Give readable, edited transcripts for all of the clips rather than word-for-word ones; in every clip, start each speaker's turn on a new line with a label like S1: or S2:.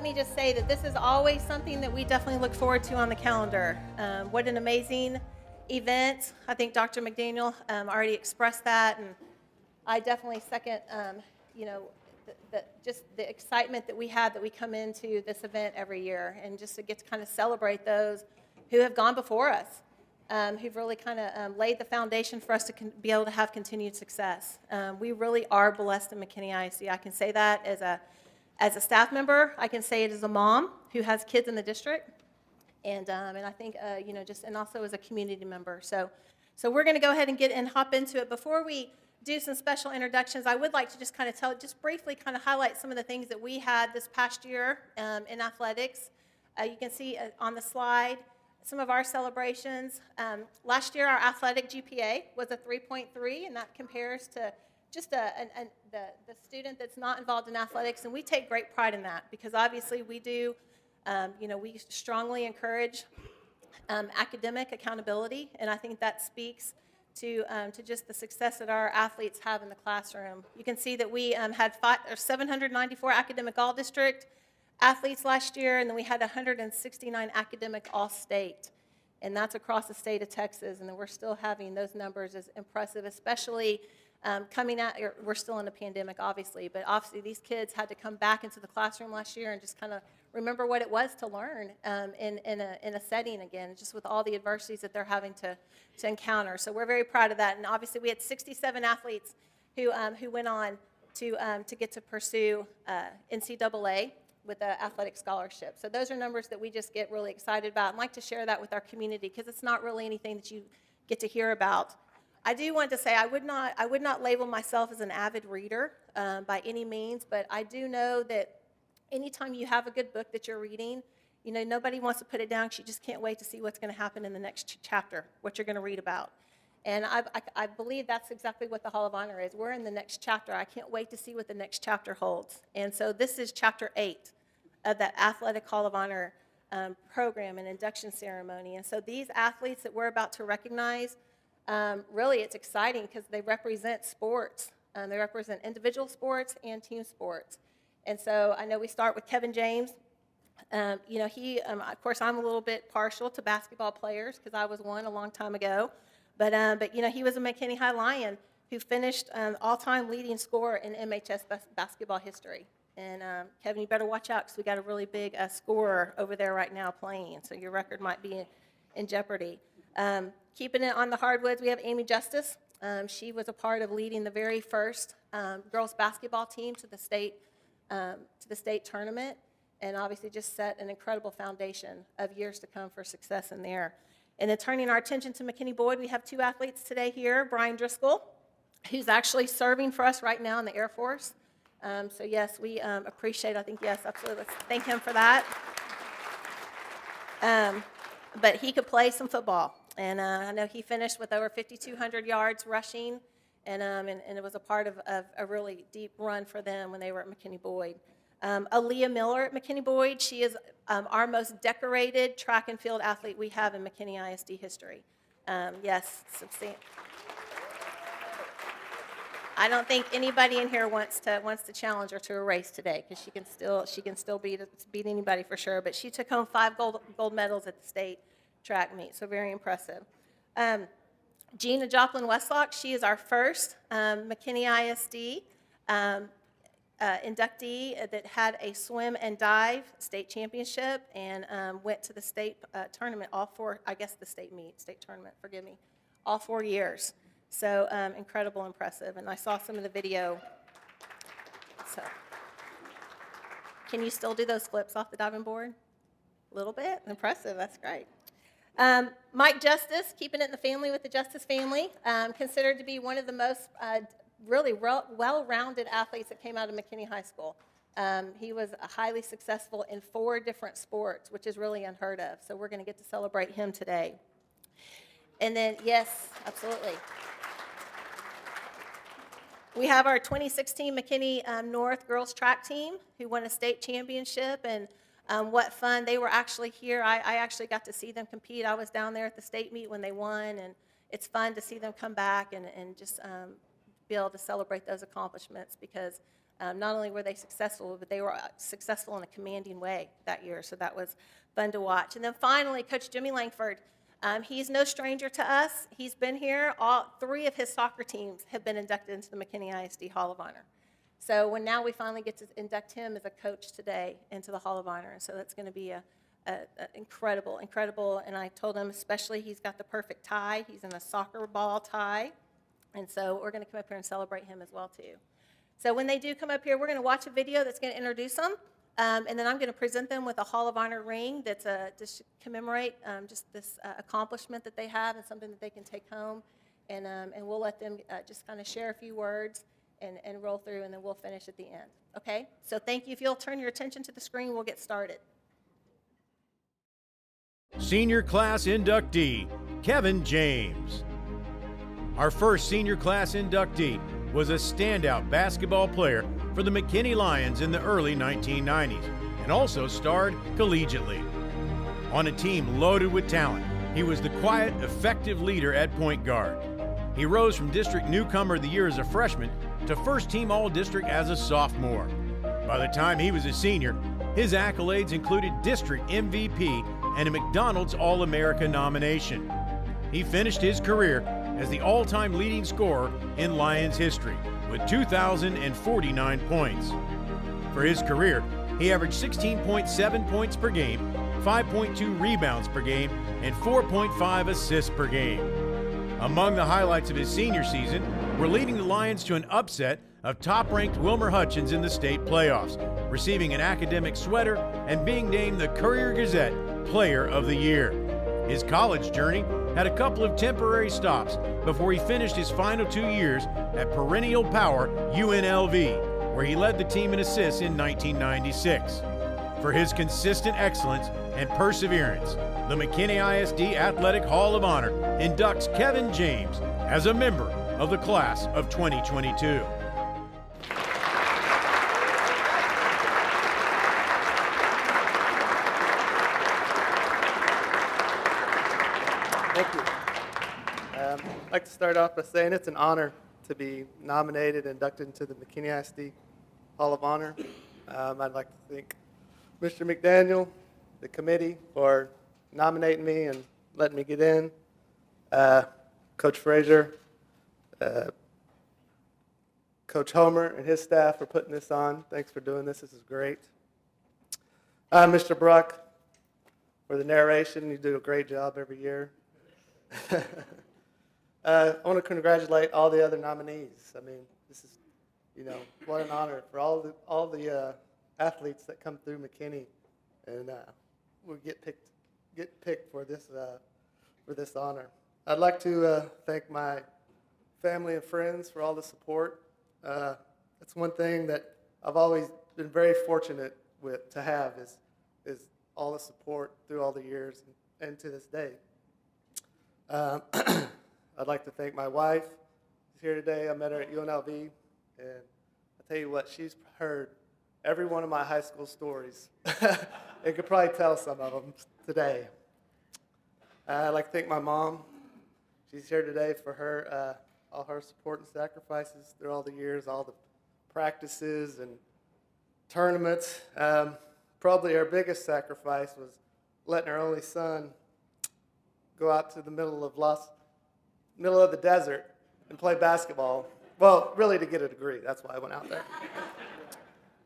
S1: me just say that this is always something that we definitely look forward to on the calendar. What an amazing event. I think Dr. McDaniel already expressed that, and I definitely second, just the excitement that we had that we come into this event every year, and just to get to kind of celebrate those who have gone before us, who've really kind of laid the foundation for us to be able to have continued success. We really are blessed in McKinney ISD. I can say that as a staff member. I can say it as a mom who has kids in the district, and I think and also as a community member. So we're going to go ahead and hop into it. Before we do some special introductions, I would like to just briefly highlight some of the things that we had this past year in athletics. You can see on the slide some of our celebrations. Last year, our athletic GPA was a 3.3, and that compares to just the student that's not involved in athletics, and we take great pride in that because obviously we do, we strongly encourage academic accountability, and I think that speaks to just the success that our athletes have in the classroom. You can see that we had 794 academic all-district athletes last year, and then we had 169 academic all-state, and that's across the state of Texas, and then we're still having those numbers as impressive, especially coming out. We're still in a pandemic, obviously, but obviously these kids had to come back into the classroom last year and just kind of remember what it was to learn in a setting again, just with all the adversities that they're having to encounter. So we're very proud of that, and obviously we had 67 athletes who went on to get to pursue NCAA with an athletic scholarship. So those are numbers that we just get really excited about and like to share that with our community because it's not really anything that you get to hear about. I do want to say I would not label myself as an avid reader by any means, but I do know that anytime you have a good book that you're reading, nobody wants to put it down because you just can't wait to see what's going to happen in the next chapter, what you're going to read about. And I believe that's exactly what the Hall of Honor is. We're in the next chapter. I can't wait to see what the next chapter holds. And so this is chapter 8 of that Athletic Hall of Honor program and induction ceremony. And so these athletes that we're about to recognize, really it's exciting because they represent sports. They represent individual sports and team sports. And so I know we start with Kevin James. He, of course, I'm a little bit partial to basketball players because I was one a long time ago. But he was a McKinney High Lion who finished all-time leading scorer in MHS basketball history. And Kevin, you better watch out because we got a really big scorer over there right now playing. So your record might be in jeopardy. Keeping it on the hardwoods, we have Amy Justice. She was a part of leading the very first girls basketball team to the state tournament, and obviously just set an incredible foundation of years to come for success in there. And then turning our attention to McKinney Boyd, we have 2 athletes today here. Bryan Driskell, who's actually serving for us right now in the Air Force. So yes, we appreciate, I think, yes, absolutely. Let's thank him for that. But he could play some football. And I know he finished with over 5,200 yards rushing, and it was a part of a really deep run for them when they were at McKinney Boyd. Aaliyah Miller at McKinney Boyd, she is our most decorated track and field athlete we have in McKinney ISD history. Yes, substantial. I don't think anybody in here wants to challenge her to a race today because she can still beat anybody for sure. But she took home 5 gold medals at the state track meet, so very impressive. Jena Joplin-Weinstock, she is our first McKinney ISD inductee that had a swim and dive state championship and went to the state tournament state tournament, forgive me, all 4 years. So incredible, impressive. And I saw some of the video. So can you still do those flips off the diving board? A little bit? Impressive, that's great. Mike Justice, keeping it in the family with the Justice family, considered to be one of the most really well-rounded athletes that came out of McKinney High School. He was highly successful in 4 different sports, which is really unheard of. So we're going to get to celebrate him today. And then, yes, absolutely. We have our 2016 McKinney North girls track team who won a state championship, and what fun. They were actually here. I actually got to see them compete. I was down there at the state meet when they won, and it's fun to see them come back and just be able to celebrate those accomplishments because Not only were they successful, but they were successful in a commanding way that year, so that was fun to watch. And then finally, Coach Jimmy Lankford. He's no stranger to us. He's been here. All three of his soccer teams have been inducted into the McKinney ISD Hall of Honor. So now we finally get to induct him as a coach today into the Hall of Honor. And so that's going to be a incredible. And I told him especially he's got the perfect tie. He's in a soccer ball tie. And so we're going to come up here and celebrate him as well, too. So when they do come up here, we're going to watch a video that's going to introduce them. And then I'm going to present them with a Hall of Honor ring that's to commemorate just this accomplishment that they have and something that they can take home. And we'll let them just kind of share a few words and roll through, and then we'll finish at the end. Okay? So thank you. If you'll turn your attention to the screen, we'll get started.
S2: Senior class inductee, Kevin James. Our first senior class inductee was a standout basketball player for the McKinney Lions in the early 1990s and also starred collegiately. On a team loaded with talent, he was the quiet, effective leader at point guard. He rose from district newcomer of the year as a freshman to first team all-district as a sophomore. By the time he was a senior, his accolades included district MVP and a McDonald's All-America nomination. He finished his career as the all-time leading scorer in Lions history with 2,049 points. For his career, he averaged 16.7 points per game, 5.2 rebounds per game, and 4.5 assists per game. Among the highlights of his senior season were leading the Lions to an upset of top-ranked Wilmer Hutchins in the state playoffs, receiving an academic sweater and being named the Courier-Gazette Player of the Year. His college journey had a couple of temporary stops before he finished his final 2 years at perennial power UNLV, where he led the team in assists in 1996. For his consistent excellence and perseverance, the McKinney ISD Athletic Hall of Honor inducts Kevin James as a member of the class of 2022.
S3: Thank you. I'd like to start off by saying it's an honor to be nominated and inducted into the McKinney ISD Hall of Honor. I'd like to thank Mr. McDaniel, the committee, for nominating me and letting me get in. Coach Frazier, Coach Homer and his staff for putting this on. Thanks for doing this. This is great. Mr. Bruck, for the narration. You do a great job every year. I want to congratulate all the other nominees. I mean, this is, what an honor for all the athletes that come through McKinney, and we get picked for this honor. I'd like to thank my family and friends for all the support. That's one thing that I've always been very fortunate to have is all the support through all the years and to this day. I'd like to thank my wife. She's here today. I met her at UNLV, and I tell you what, she's heard every one of my high school stories and could probably tell some of them today. I'd like to thank my mom. She's here today for her all her support and sacrifices through all the years, all the practices and tournaments. Probably her biggest sacrifice was letting her only son go out to the middle of the desert and play basketball. Well, really to get a degree. That's why I went out there.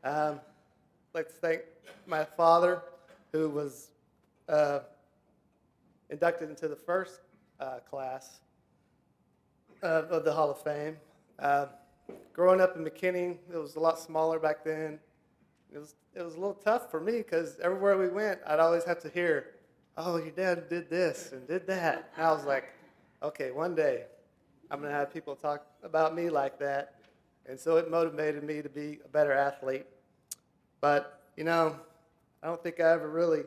S3: I'd like to thank my father, who was inducted into the first class of the Hall of Fame. Growing up in McKinney, it was a lot smaller back then. It was a little tough for me because everywhere we went, I'd always have to hear, "Oh, your dad did this and did that." And I was like, okay, one day I'm going to have people talk about me like that. And so it motivated me to be a better athlete. But, I don't think I ever really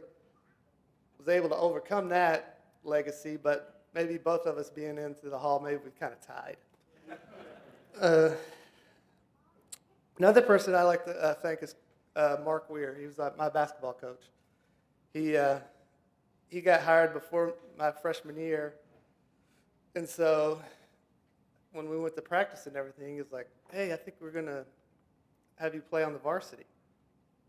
S3: was able to overcome that legacy, but maybe both of us being into the Hall, maybe we kind of tied. Another person I like to thank is Mark Weir. He was my basketball coach. He got hired before my freshman year, and so when we went to practice and everything, he was like, "Hey, I think we're gonna have you play on the varsity.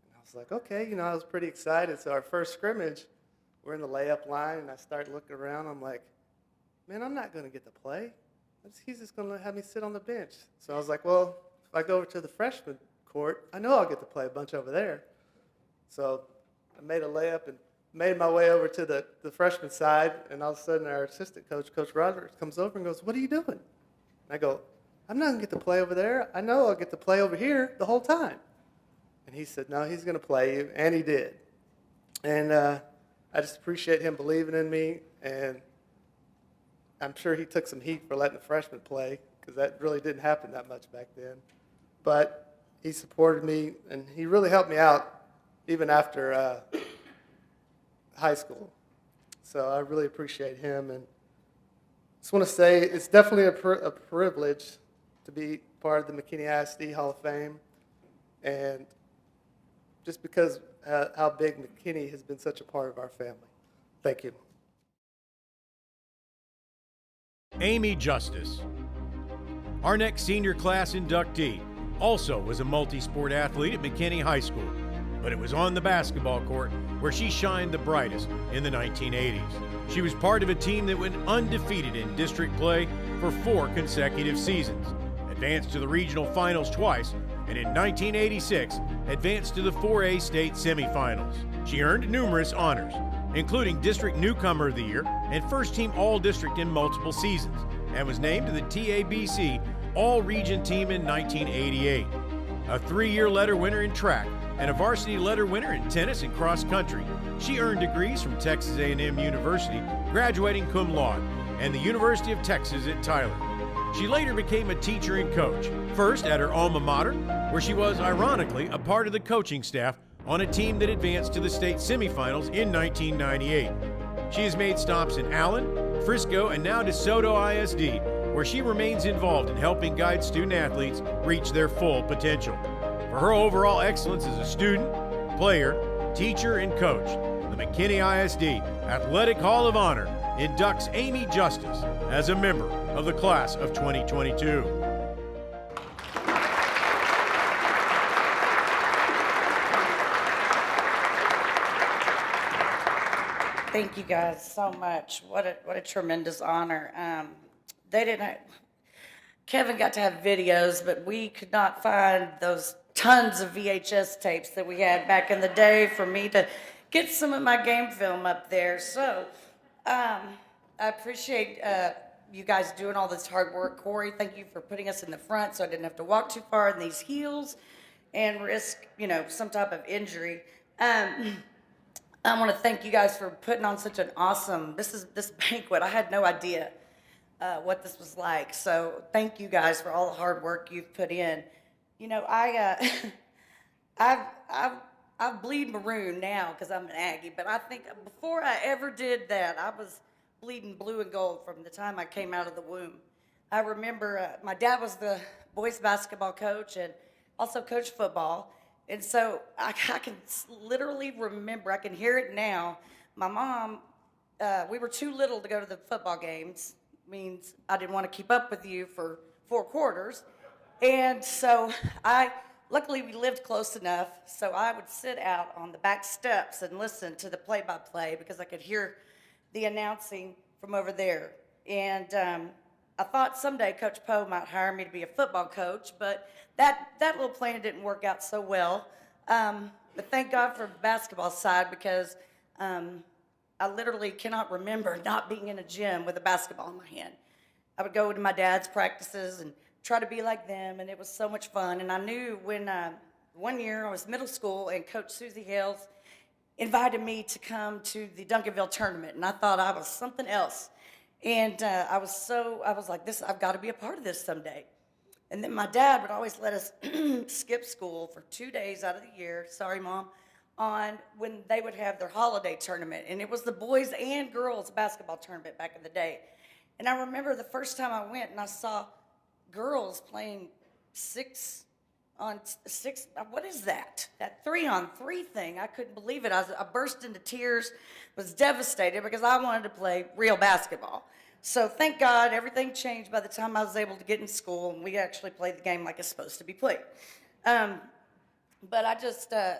S3: And I was like, okay, you know, I was pretty excited. So our first scrimmage, we're in the layup line, and I start looking around. I'm like, man, I'm not going to get to play. He's just going to have me sit on the bench. So I was like, well, if I go over to the freshman court, I know I'll get to play a bunch over there. So I made a layup and made my way over to the freshman side, and all of a sudden our assistant coach, Coach Rogers, comes over and goes, what are you doing? And I go, I'm not going to get to play over there. I know I'll get to play over here the whole time. And he said, no, he's going to play you, and he did. And I just appreciate him believing in me, and I'm sure he took some heat for letting the freshman play, because that really didn't happen that much back then. But he supported me, and he really helped me out even after high school. So I really appreciate him, and just want to say it's definitely a privilege to be part of the McKinney ISD Hall of Fame, and just because how big McKinney has been such a part of our family. Thank you.
S2: Amy Justice. Our next senior class inductee also was a multi-sport athlete at McKinney High School, but it was on the basketball court where she shined the brightest in the 1980s. She was part of a team that went undefeated in district play for 4 consecutive seasons, advanced to the regional finals twice, and in 1986 advanced to the 4A state semifinals. She earned numerous honors, including District Newcomer of the Year and First Team All-District in multiple seasons, and was named to the TABC All-Region Team in 1988. A 3-year letter winner in track and a varsity letter winner in tennis and cross country, she earned degrees from Texas A&M University, graduating cum laude, and the University of Texas at Tyler. She later became a teacher and coach, first at her alma mater, where she was, ironically, a part of the coaching staff on a team that advanced to the state semifinals in 1998. She has made stops in Allen, Frisco, and now DeSoto ISD, where she remains involved in helping guide student athletes reach their full potential. For her overall excellence as a student, player, teacher, and coach, the McKinney ISD Athletic Hall of Honor inducts Amy Justice as a member of the class of 2022.
S4: Thank you guys so much. What a tremendous honor. Kevin got to have videos, but we could not find those tons of VHS tapes that we had back in the day for me to get some of my game film up there. So I appreciate you guys doing all this hard work. Corey, thank you for putting us in the front so I didn't have to walk too far in these heels and risk, some type of injury. I want to thank you guys for putting on such an awesome, this banquet. I had no idea what this was like. So thank you guys for all the hard work you've put in. I bleed maroon now because I'm an Aggie, but I think before I ever did that, I was bleeding blue and gold from the time I came out of the womb. I remember my dad was the boys basketball coach and also coached football. And so I can literally remember, I can hear it now. My mom, we were too little to go to the football games. Means I didn't want to keep up with you for 4 quarters. And so luckily we lived close enough, so I would sit out on the back steps and listen to the play-by-play because I could hear the announcing from over there. And I thought someday Coach Poe might hire me to be a football coach, but that little plan didn't work out so well. But thank God for the basketball side because I literally cannot remember not being in a gym with a basketball in my hand. I would go to my dad's practices and try to be like them, and it was so much fun. And I knew when one year I was middle school and Coach Susie Hales invited me to come to the Duncanville tournament, and I thought I was something else. And I was like, I've got to be a part of this someday. And then my dad would always let us skip school for 2 days out of the year, sorry Mom, on when they would have their holiday tournament. And it was the boys and girls basketball tournament back in the day. And I remember the first time I went and I saw girls playing 6 on 6, what is that? That 3-on-3 thing. I couldn't believe it. I burst into tears, was devastated because I wanted to play real basketball. So thank God everything changed by the time I was able to get in school and we actually played the game like it's supposed to be played. But I just, I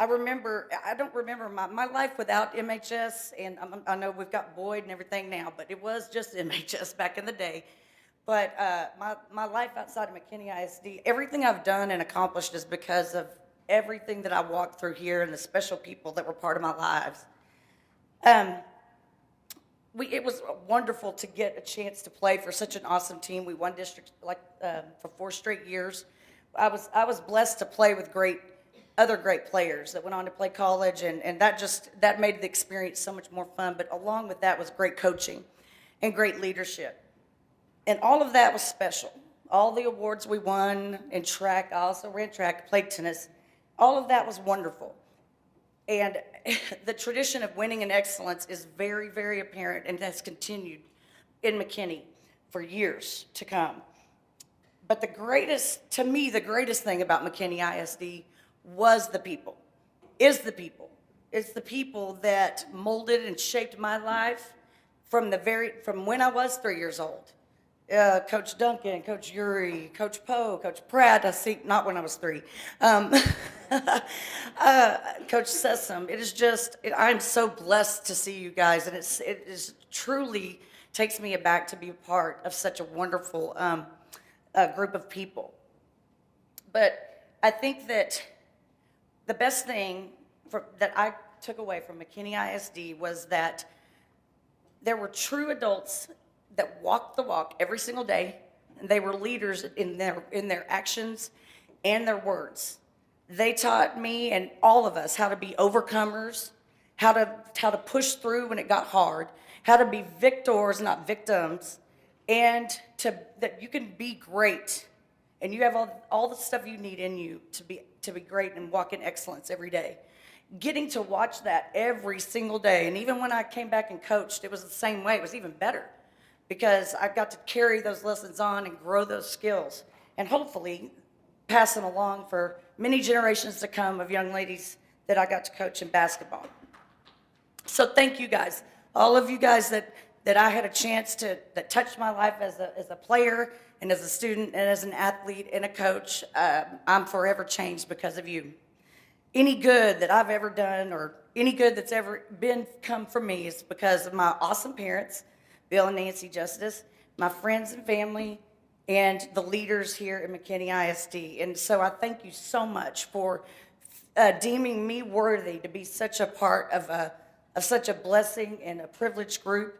S4: don't remember my life without MHS, and I know we've got Boyd and everything now, but it was just MHS back in the day. But my life outside of McKinney ISD, everything I've done and accomplished is because of everything that I walked through here and the special people that were part of my lives. It was wonderful to get a chance to play for such an awesome team. We won district for 4 straight years. I was blessed to play with other great players that went on to play college, and that made the experience so much more fun. But along with that was great coaching and great leadership. And all of that was special. All the awards we won in track, I also ran track, played tennis. All of that was wonderful. And the tradition of winning and excellence is very, very apparent and has continued in McKinney for years to come. But to me, the greatest thing about McKinney ISD was the people, is the people. It's the people that molded and shaped my life from when I was 3 years old. Coach Duncan, Coach Uri, Coach Poe, Coach Pratt, not when I was 3. Coach Sessom, I'm so blessed to see you guys, and it is truly takes me aback to be a part of such a wonderful group of people. But I think that the best thing that I took away from McKinney ISD was that there were true adults that walked the walk every single day, and they were leaders in their actions and their words. They taught me and all of us how to be overcomers, how to push through when it got hard, how to be victors, not victims, and that you can be great, and you have all the stuff you need in you to be great and walk in excellence every day. Getting to watch that every single day, and even when I came back and coached, it was the same way. It was even better, because I got to carry those lessons on and grow those skills, and hopefully pass them along for many generations to come of young ladies that I got to coach in basketball. So thank you guys, all of you guys that I had a chance that touched my life as a player and as a student and as an athlete and a coach. I'm forever changed because of you. Any good that I've ever done or any good that's ever come from me is because of my awesome parents, Bill and Nancy Justice, my friends and family, and the leaders here at McKinney ISD. And so I thank you so much for deeming me worthy to be such a part of such a blessing and a privileged group.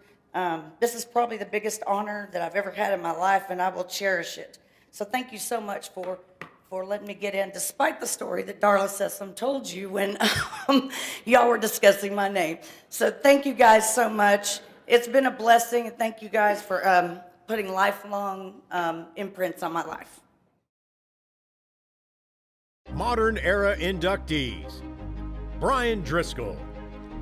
S4: This is probably the biggest honor that I've ever had in my life, and I will cherish it. So thank you so much for letting me get in, despite the story that Darla Sessom told you when y'all were discussing my name. So thank you guys so much. It's been a blessing, and thank you guys for putting lifelong imprints on my life.
S2: Modern era inductees. Bryan Driskell.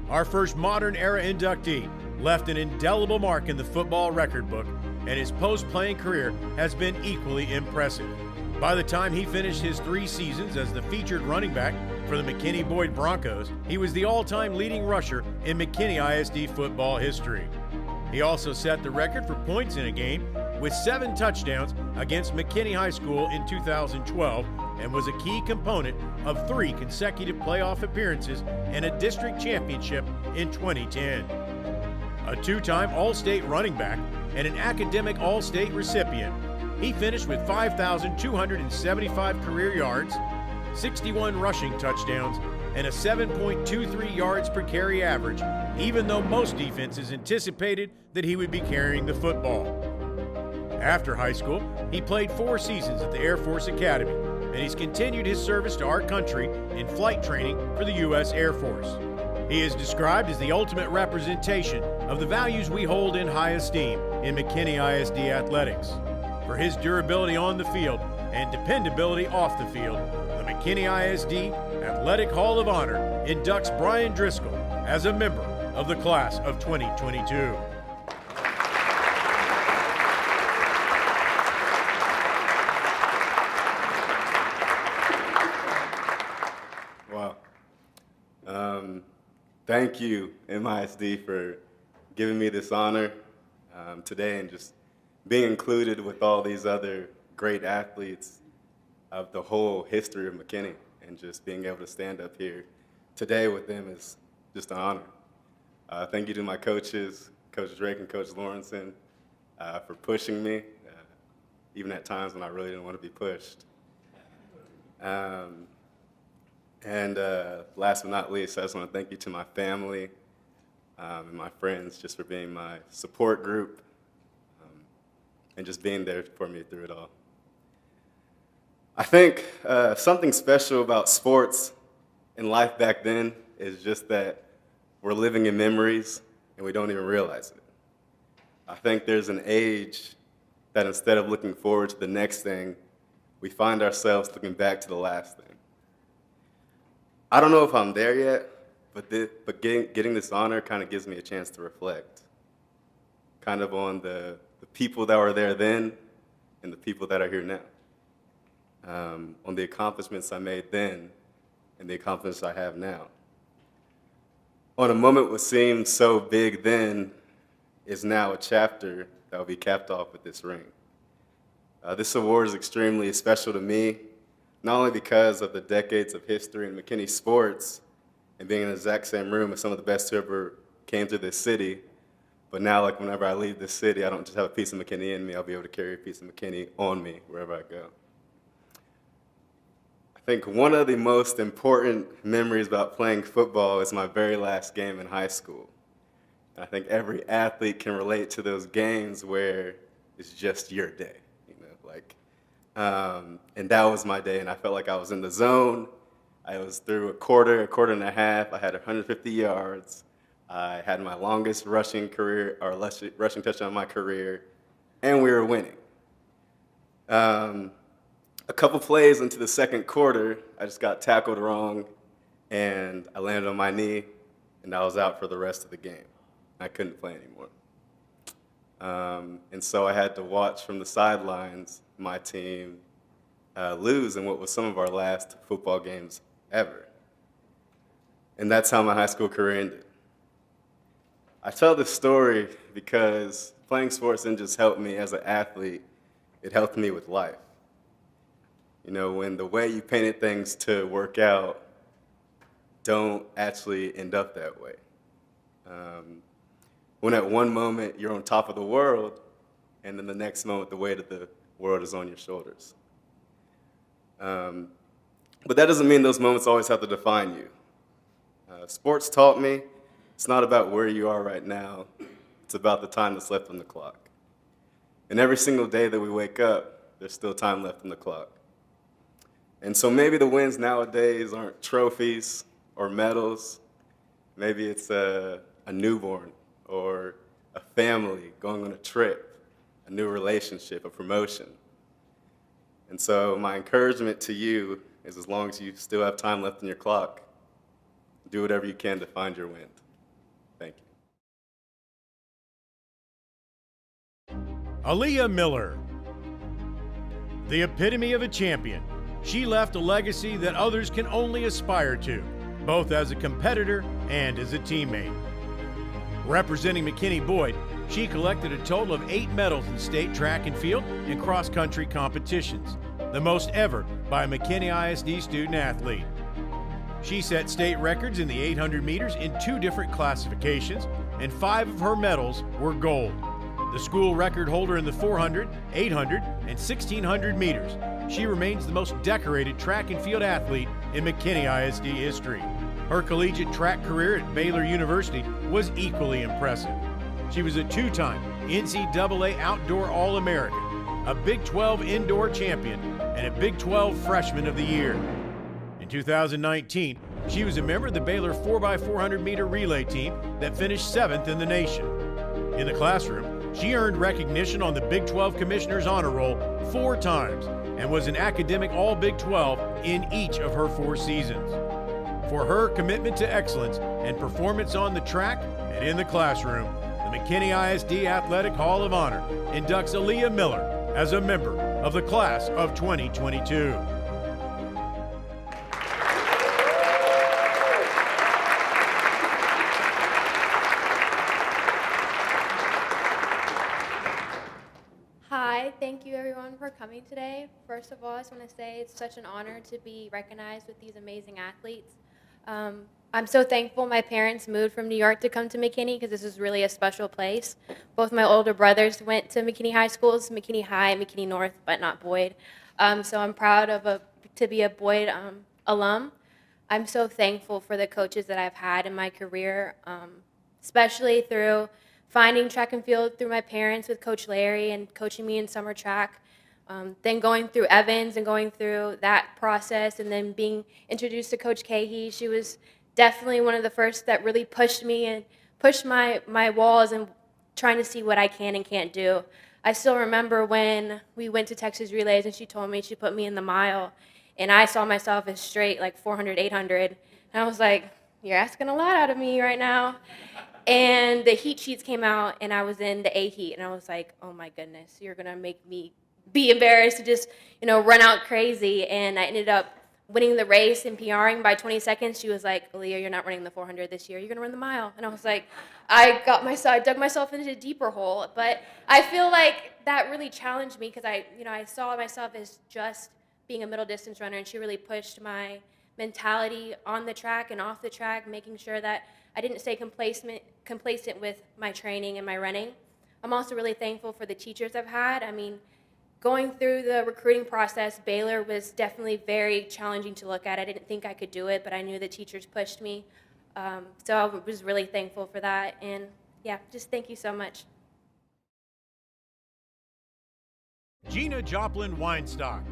S2: Our first modern era inductee left an indelible mark in the football record book, and his post-playing career has been equally impressive. By the time he finished his 3 seasons as the featured running back for the McKinney Boyd Broncos, he was the all-time leading rusher in McKinney ISD football history. He also set the record for points in a game with 7 touchdowns against McKinney High School in 2012 and was a key component of 3 consecutive playoff appearances and a district championship in 2010. A 2-time All-State running back and an academic All-State recipient, he finished with 5,275 career yards, 61 rushing touchdowns, and a 7.23 yards per carry average, even though most defenses anticipated that he would be carrying the football. After high school, he played 4 seasons at the Air Force Academy, and he's continued his service to our country in flight training for the U.S. Air Force. He is described as the ultimate representation of the values we hold in high esteem in McKinney ISD athletics. For his durability on the field and dependability off the field, the McKinney ISD Athletic Hall of Honor inducts Bryan Driskell as a member of the class of 2022.
S5: Wow. Thank you, MISD, for giving me this honor today and just being included with all these other great athletes. of the whole history of McKinney, and just being able to stand up here today with them is just an honor. Thank you to my coaches, Coach Drake and Coach Lawrenson, for pushing me, even at times when I really didn't want to be pushed. And last but not least, I just want to thank you to my family and my friends just for being my support group and just being there for me through it all. I think something special about sports and life back then is just that we're living in memories and we don't even realize it. I think there's an age that instead of looking forward to the next thing, we find ourselves looking back to the last thing. I don't know if I'm there yet, but getting this honor kind of gives me a chance to reflect, kind of on the people that were there then and the people that are here now, on the accomplishments I made then and the accomplishments I have now. On a moment what seemed so big then is now a chapter that will be capped off with this ring. This award is extremely special to me, not only because of the decades of history in McKinney sports and being in the exact same room as some of the best who ever came through this city, but now, like, whenever I leave this city, I don't just have a piece of McKinney in me, I'll be able to carry a piece of McKinney on me wherever I go. I think one of the most important memories about playing football is my very last game in high school. And I think every athlete can relate to those games where it's just your day, and that was my day, and I felt like I was in the zone. I was through a quarter and a half. I had 150 yards. I had my longest rushing touchdown of my career, and we were winning. A couple plays into the second quarter, I just got tackled wrong, and I landed on my knee, and I was out for the rest of the game. I couldn't play anymore. And so I had to watch from the sidelines my team lose in what was some of our last football games ever. And that's how my high school career ended. I tell this story because playing sports didn't just help me as an athlete, it helped me with life. You know, when the way you painted things to work out don't actually end up that way. When at one moment you're on top of the world, and then the next moment the weight of the world is on your shoulders. But that doesn't mean those moments always have to define you. Sports taught me it's not about where you are right now, it's about the time that's left on the clock. And every single day that we wake up, there's still time left on the clock. And so maybe the wins nowadays aren't trophies or medals. Maybe it's a newborn or a family going on a trip, a new relationship, a promotion. And so my encouragement to you is, as long as you still have time left in your clock, do whatever you can to find your wind. Thank you.
S2: Aaliyah Miller, the epitome of a champion. She left a legacy that others can only aspire to, both as a competitor and as a teammate. Representing McKinney Boyd, she collected a total of 8 medals in state track and field and cross-country competitions, the most ever by a McKinney ISD student athlete. She set state records in the 800 meters in 2 different classifications, and 5 of her medals were gold. The school record holder in the 400, 800, and 1600 meters, she remains the most decorated track and field athlete in McKinney ISD history. Her collegiate track career at Baylor University was equally impressive. She was a 2-time NCAA Outdoor All-American, a Big 12 Indoor Champion, and a Big 12 Freshman of the Year. In 2019, she was a member of the Baylor 4x400 meter relay team that finished 7th in the nation. In the classroom, she earned recognition on the Big 12 Commissioner's Honor Roll 4 times and was an academic All-Big 12 in each of her 4 seasons. For her commitment to excellence and performance on the track and in the classroom, the McKinney ISD Athletic Hall of Honor inducts Aaliyah Miller as a member of the class of 2022.
S6: Hi, thank you everyone for coming today. First of all, I just want to say it's such an honor to be recognized with these amazing athletes. I'm so thankful my parents moved from New York to come to McKinney because this is really a special place. Both my older brothers went to McKinney High Schools, McKinney High and McKinney North, but not Boyd. So I'm proud to be a Boyd alum. I'm so thankful for the coaches that I've had in my career, especially through finding track and field through my parents with Coach Larry and coaching me in summer track, then going through Evans and going through that process, and then being introduced to Coach Cahey. She was definitely one of the first that really pushed me and pushed my walls and trying to see what I can and can't do. I still remember when we went to Texas Relays and she told me she put me in the mile, and I saw myself as straight, like 400, 800, and I was like, you're asking a lot out of me right now. And the heat sheets came out, and I was in the A heat, and I was like, oh my goodness, you're gonna make me be embarrassed to just, run out crazy. And I ended up winning the race and PRing by 20 seconds. She was like, Aaliyah, you're not running the 400 this year, you're gonna run the mile. And I was like, I dug myself into a deeper hole. But I feel like that really challenged me because I saw myself as just being a middle distance runner, and she really pushed my mentality on the track and off the track, making sure that I didn't stay complacent with my training and my running. I'm also really thankful for the teachers I've had. I mean, going through the recruiting process, Baylor was definitely very challenging to look at. I didn't think I could do it, but I knew the teachers pushed me. So I was really thankful for that. And yeah, just thank you so much.
S2: Jena Joplin-Weinstock.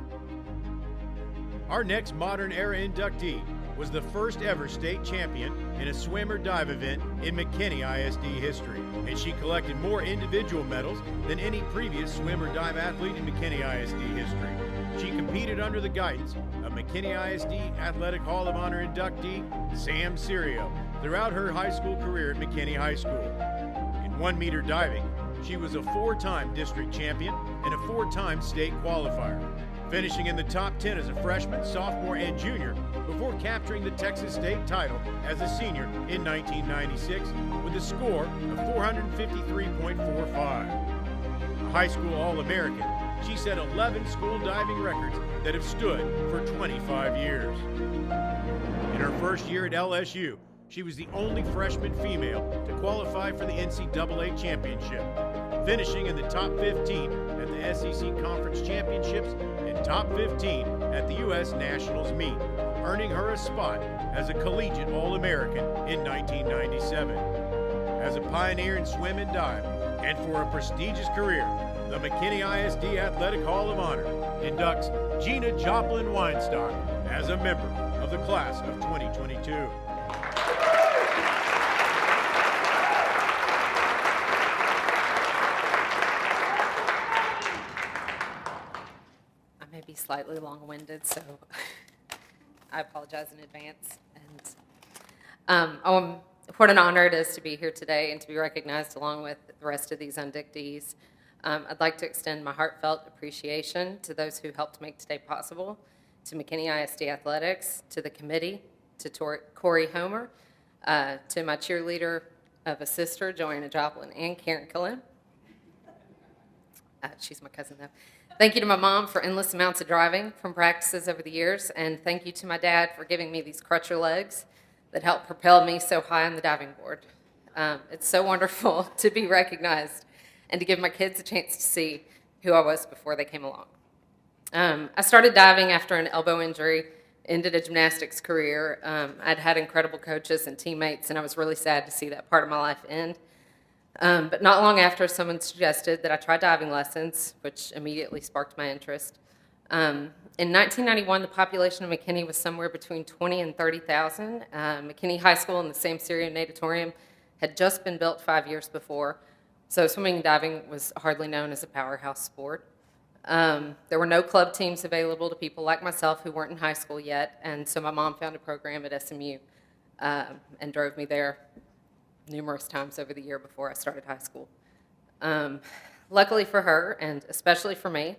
S2: Our next modern era inductee was the first ever state champion in a swim or dive event in McKinney ISD history, and she collected more individual medals than any previous swim or dive athlete in McKinney ISD history. She competed under the guidance of McKinney ISD Athletic Hall of Honor inductee Sam Serio throughout her high school career at McKinney High School. In 1-meter diving, she was a 4-time district champion and a 4-time state qualifier, finishing in the top 10 as a freshman, sophomore, and junior before capturing the Texas State title as a senior in 1996 with a score of 453.45. A high school All-American, she set 11 school diving records that have stood for 25 years. In her first year at LSU, she was the only freshman female to qualify for the NCAA championship, finishing in the top 15 at the SEC Conference Championships and top 15 at the U.S. Nationals meet, earning her a spot as a collegiate All-American in 1997. As a pioneer in swim and dive, and for a prestigious career, the McKinney ISD Athletic Hall of Honor inducts Jena Joplin-Weinstock as a member of the class of 2022.
S7: I may be slightly long-winded, so I apologize in advance. And what an honor it is to be here today and to be recognized along with the rest of these inductees. I'd like to extend my heartfelt appreciation to those who helped make today possible, to McKinney ISD Athletics, to the committee, to Corey Homer, to my cheerleader of a sister, Jena Joplin, and Karen Cullen. She's my cousin, though. Thank you to my mom for endless amounts of driving from practices over the years, and thank you to my dad for giving me these crutcher legs that helped propel me so high on the diving board. It's so wonderful to be recognized and to give my kids a chance to see who I was before they came along. I started diving after an elbow injury, ended a gymnastics career. I'd had incredible coaches and teammates, and I was really sad to see that part of my life end. But not long after, someone suggested that I try diving lessons, which immediately sparked my interest. In 1991, the population of McKinney was somewhere between 20 and 30,000. McKinney High School and the Sam Serio Natatorium had just been built 5 years before, so swimming and diving was hardly known as a powerhouse sport. There were no club teams available to people like myself who weren't in high school yet, and so my mom found a program at SMU and drove me there numerous times over the year before I started high school. Luckily for her, and especially for me,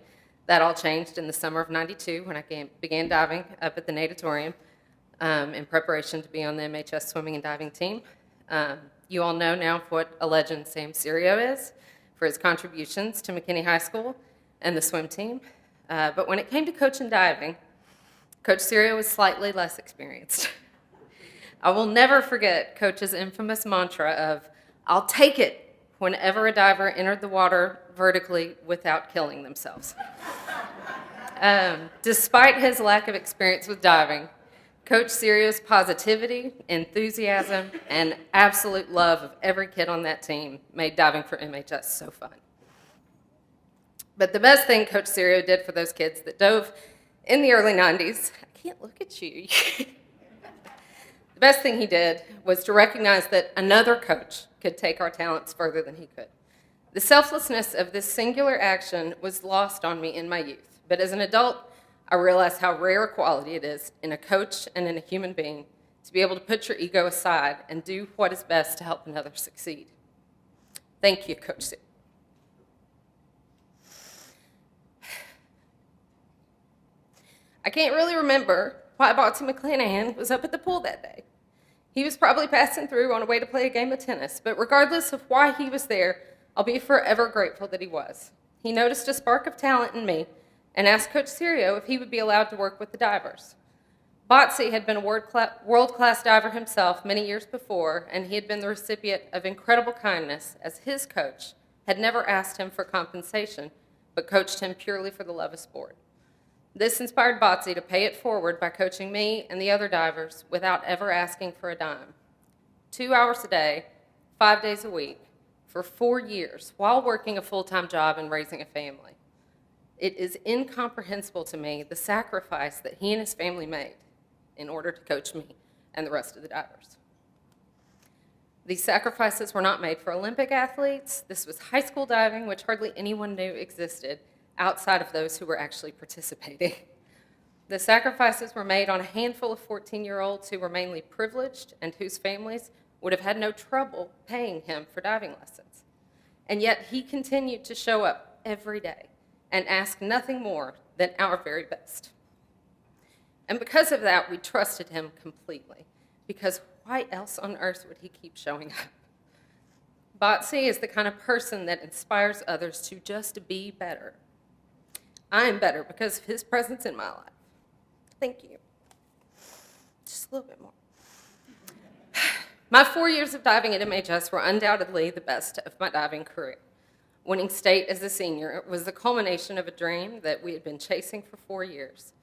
S7: that all changed in the summer of '92 when I began diving up at the Natatorium in preparation to be on the MHS swimming and diving team. You all know now what a legend Sam Serio is for his contributions to McKinney High School and the swim team. But when it came to coaching diving, Coach Serio was slightly less experienced. I will never forget Coach's infamous mantra of, "I'll take it," whenever a diver entered the water vertically without killing themselves. Despite his lack of experience with diving, Coach Serio's positivity, enthusiasm, and absolute love of every kid on that team made diving for MHS so fun. But the best thing Coach Serio did for those kids that dove in the early 90s, I can't look at you. The best thing he did was to recognize that another coach could take our talents further than he could. The selflessness of this singular action was lost on me in my youth, but as an adult, I realized how rare a quality it is in a coach and in a human being to be able to put your ego aside and do what is best to help another succeed. Thank you, Coach Serio. I can't really remember why Botsy McClanahan was up at the pool that day. He was probably passing through on a way to play a game of tennis, but regardless of why he was there, I'll be forever grateful that he was. He noticed a spark of talent in me and asked Coach Serio if he would be allowed to work with the divers. Botsy had been a world-class diver himself many years before, and he had been the recipient of incredible kindness, as his coach had never asked him for compensation, but coached him purely for the love of sport. This inspired Botsy to pay it forward by coaching me and the other divers without ever asking for a dime. 2 hours a day, 5 days a week, for 4 years, while working a full-time job and raising a family. It is incomprehensible to me the sacrifice that he and his family made in order to coach me and the rest of the divers. These sacrifices were not made for Olympic athletes. This was high school diving, which hardly anyone knew existed outside of those who were actually participating. The sacrifices were made on a handful of 14-year-olds who were mainly privileged and whose families would have had no trouble paying him for diving lessons. And yet he continued to show up every day and ask nothing more than our very best. And because of that, we trusted him completely, because why else on earth would he keep showing up? Botsy is the kind of person that inspires others to just be better. I am better because of his presence in my life. Thank you. Just a little bit more. My 4 years of diving at MHS were undoubtedly the best of my diving career. Winning state as a senior was the culmination of a dream that we had been chasing for 4 years.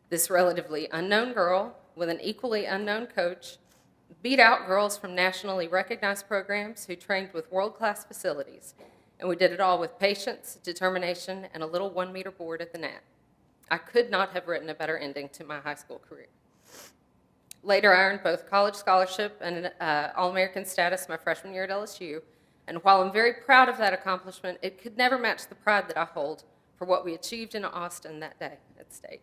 S7: This relatively unknown girl with an equally unknown coach beat out girls from nationally recognized programs who trained with world-class facilities, and we did it all with patience, determination, and a little 1-meter board at the net. I could not have written a better ending to my high school career. Later, I earned both college scholarship and All-American status my freshman year at LSU, and while I'm very proud of that accomplishment, it could never match the pride that I hold for what we achieved in Austin that day at state.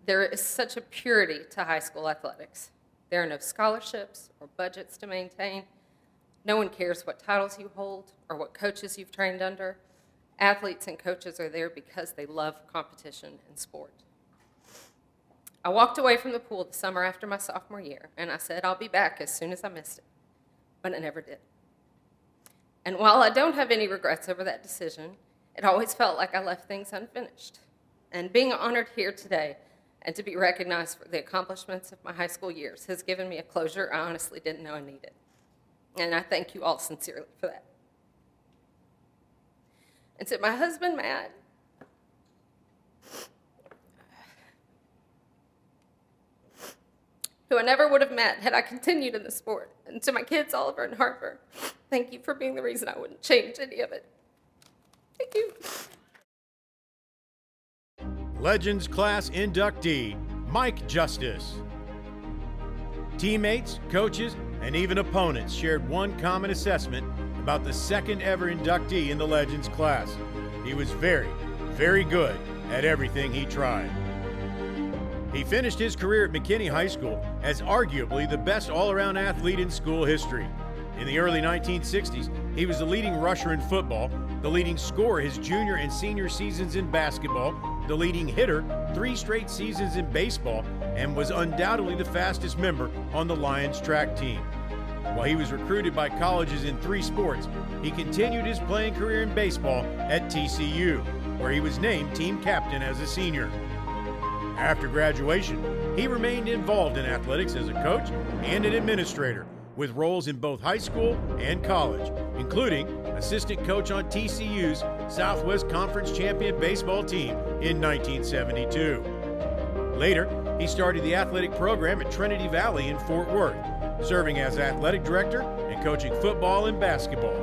S7: There is such a purity to high school athletics. There are no scholarships or budgets to maintain. No one cares what titles you hold or what coaches you've trained under. Athletes and coaches are there because they love competition and sport. I walked away from the pool the summer after my sophomore year, and I said I'll be back as soon as I missed it, but I never did. And while I don't have any regrets over that decision, it always felt like I left things unfinished. And being honored here today and to be recognized for the accomplishments of my high school years has given me a closure I honestly didn't know I needed. And I thank you all sincerely for that. And to my husband, Matt, who I never would have met had I continued in the sport, and to my kids, Oliver and Harper, thank you for being the reason I wouldn't change any of it. Thank you.
S2: Legends Class inductee, Mike Justice. Teammates, coaches, and even opponents shared one common assessment about the second ever inductee in the Legends class. He was very, very good at everything he tried. He finished his career at McKinney High School as arguably the best all-around athlete in school history. In the early 1960s, he was the leading rusher in football, the leading scorer his junior and senior seasons in basketball, the leading hitter 3 straight seasons in baseball, and was undoubtedly the fastest member on the Lions track team. While he was recruited by colleges in 3 sports, he continued his playing career in baseball at TCU, where he was named team captain as a senior. After graduation, he remained involved in athletics as a coach and an administrator, with roles in both high school and college, including assistant coach on TCU's Southwest Conference champion baseball team in 1972. Later, he started the athletic program at Trinity Valley in Fort Worth, serving as athletic director and coaching football and basketball.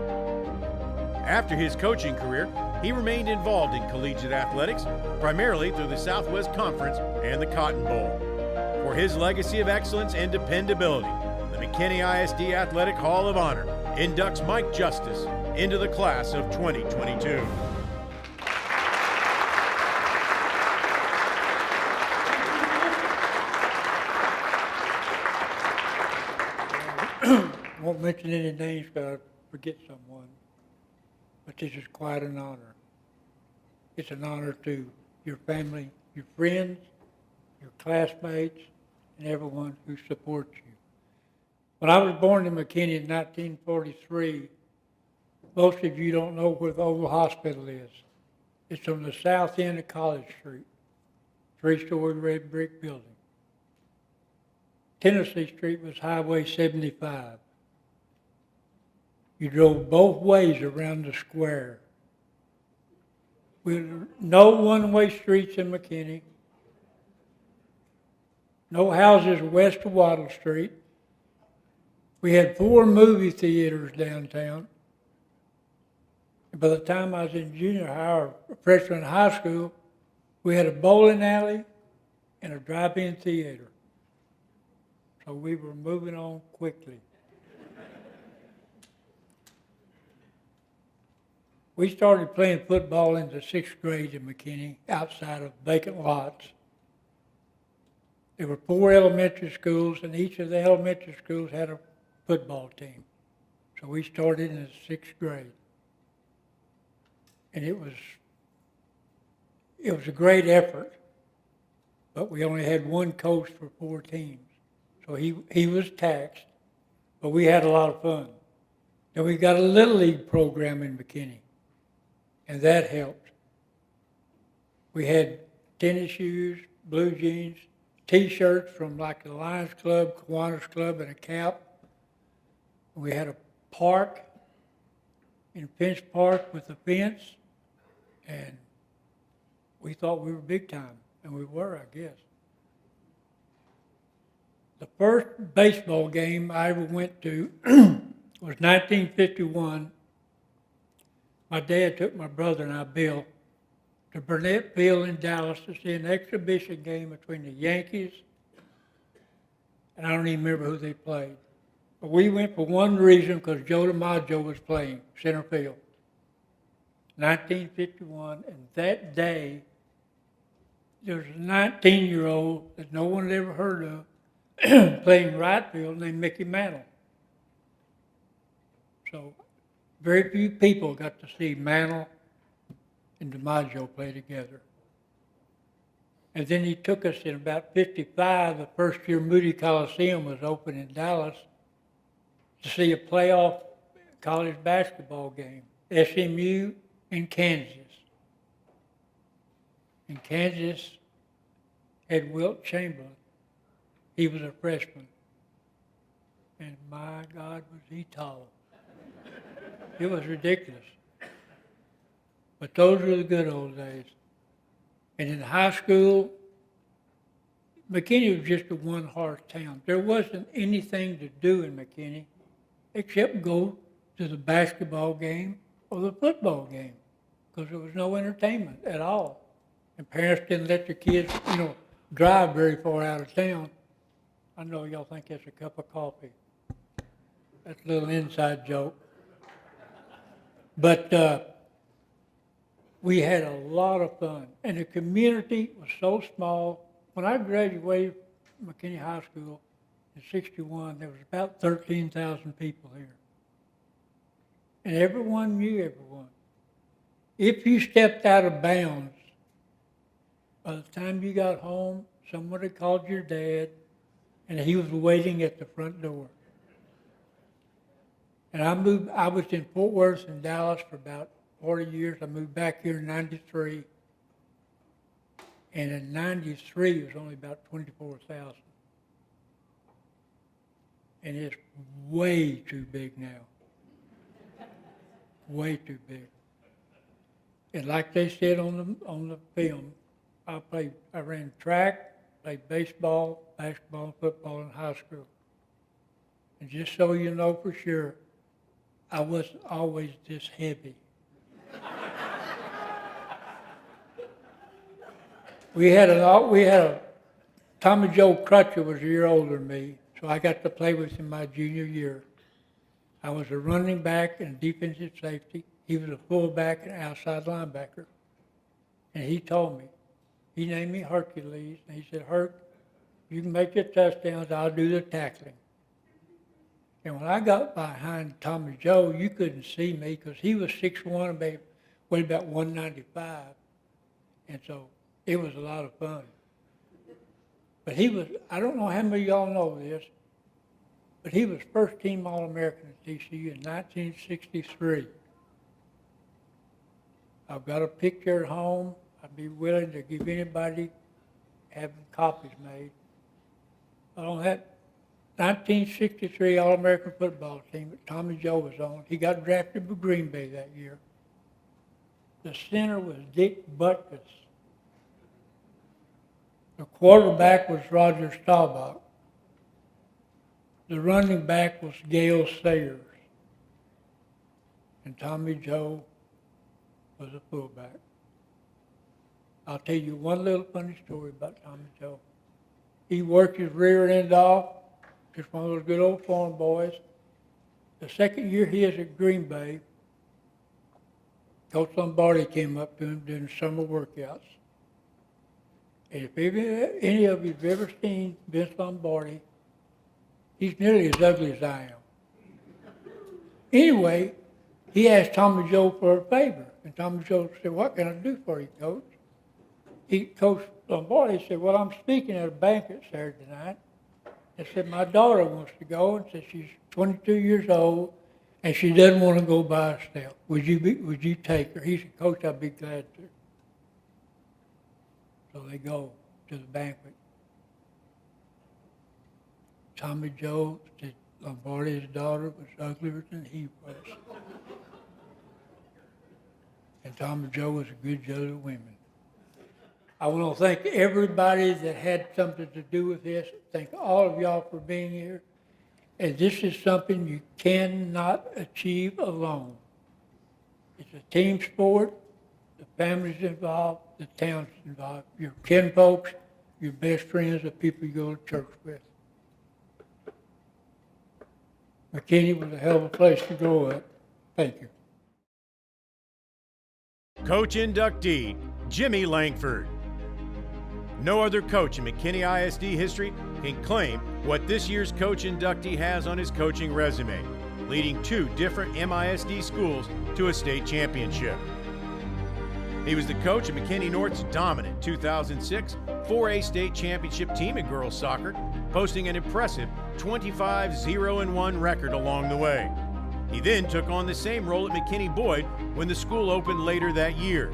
S2: After his coaching career, he remained involved in collegiate athletics, primarily through the Southwest Conference and the Cotton Bowl. For his legacy of excellence and dependability, the McKinney ISD Athletic Hall of Honor inducts Mike Justice into the class of 2022.
S8: I won't mention any names because I forget someone, but this is quite an honor. It's an honor to your family, your friends, your classmates, and everyone who supports you. When I was born in McKinney in 1943, most of you don't know where the old hospital is. It's on the south end of College Street, 3-story red brick building. Tennessee Street was Highway 75. You drove both ways around the square. With no one-way streets in McKinney, no houses west of Wattle Street. We had 4 movie theaters downtown. And by the time I was in junior high or freshman in high school, we had a bowling alley and a drive-in theater. So we were moving on quickly. We started playing football in the 6th grade in McKinney, outside of vacant lots. There were 4 elementary schools, and each of the elementary schools had a football team. So we started in the 6th grade. And it was a great effort, but we only had one coach for 4 teams. So he was taxed, but we had a lot of fun. Then we got a Little League program in McKinney, and that helped. We had tennis shoes, blue jeans, T-shirts from like the Lions Club, Kiwanis Club, and a cap. We had a park in Finch Park with a fence, and we thought we were big time, and we were, I guess. The first baseball game I ever went to was 1951. My dad took my brother and I, Bill, to Burnett Field in Dallas to see an exhibition game between the Yankees, and I don't even remember who they played. But we went for one reason, because Joe DiMaggio was playing center field. 1951, and that day, there was a 19-year-old that no one had ever heard of playing right field named Mickey Mantle. So very few people got to see Mantle and DiMaggio play together. And then he took us in about 55, the first year Moody Coliseum was open in Dallas, to see a playoff college basketball game, SMU and Kansas. And Kansas had Wilt Chamberlain. He was a freshman. And my God, was he tall. It was ridiculous. But those were the good old days. And in high school, McKinney was just a one-horse town. There wasn't anything to do in McKinney except go to the basketball game or the football game, because there was no entertainment at all. And parents didn't let their kids, drive very far out of town. I know y'all think that's a cup of coffee. That's a little inside joke. But we had a lot of fun. And the community was so small. When I graduated from McKinney High School in '61, there was about 13,000 people here. And everyone knew everyone. If you stepped out of bounds, by the time you got home, someone had called your dad, and he was waiting at the front door. And I was in Fort Worth and Dallas for about 40 years. I moved back here in '93. And in '93, it was only about 24,000. And it's way too big now. Way too big. And like they said on the film, I ran track, played baseball, basketball, and football in high school. And just so you know for sure, I wasn't always this heavy. We had a Tommy Joe Crutcher was a year older than me, so I got to play with him my junior year. I was a running back and defensive safety. He was a fullback and outside linebacker. And he told me, he named me Hercules, and he said, Herc, you can make your touchdowns, I'll do the tackling. And when I got behind Tommy Joe, you couldn't see me because he was 6'1", and weighed about 195. And so it was a lot of fun. But he was, I don't know how many of y'all know this, but he was first team All-American at TCU in 1963. I've got a picture at home. I'd be willing to give anybody having copies made. On that 1963 All-American football team that Tommy Joe was on, he got drafted by Green Bay that year. The center was Dick Butkus. The quarterback was Roger Staubach. The running back was Gale Sayers. And Tommy Joe was a fullback. I'll tell you one little funny story about Tommy Joe. He worked his rear end off, just one of those good old farm boys. The second year he was at Green Bay, Coach Lombardi came up to him during summer workouts. And if any of you have ever seen Vince Lombardi, he's nearly as ugly as I am. Anyway, he asked Tommy Joe for a favor. And Tommy Joe said, what can I do for you, Coach? Coach Lombardi said, well, I'm speaking at a banquet Saturday night. And said, my daughter wants to go, and said she's 22 years old, and she doesn't want to go by herself. Would you take her? He said, Coach, I'd be glad to. So they go to the banquet. Tommy Joe said Lombardi's daughter was uglier than he was. And Tommy Joe was a good judge of women. I want to thank everybody that had something to do with this. Thank all of y'all for being here. And this is something you cannot achieve alone. It's a team sport. The family's involved. The town's involved. Your kinfolks, your best friends, the people you go to church with. McKinney was a hell of a place to grow up. Thank you.
S2: Coach inductee, Jimmy Lankford. No other coach in McKinney ISD history can claim what this year's coach inductee has on his coaching resume, leading 2 different MISD schools to a state championship. He was the coach of McKinney North's dominant 2006 4A state championship team in girls soccer, posting an impressive 25-0-1 record along the way. He then took on the same role at McKinney Boyd when the school opened later that year.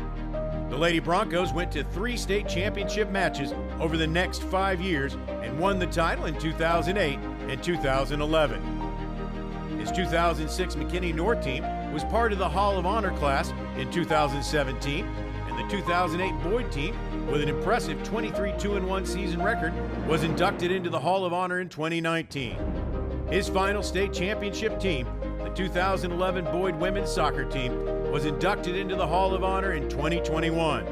S2: The Lady Broncos went to 3 state championship matches over the next 5 years and won the title in 2008 and 2011. His 2006 McKinney North team was part of the Hall of Honor class in 2017, and the 2008 Boyd team, with an impressive 23-2-1 season record, was inducted into the Hall of Honor in 2019. His final state championship team, the 2011 Boyd women's soccer team, was inducted into the Hall of Honor in 2021.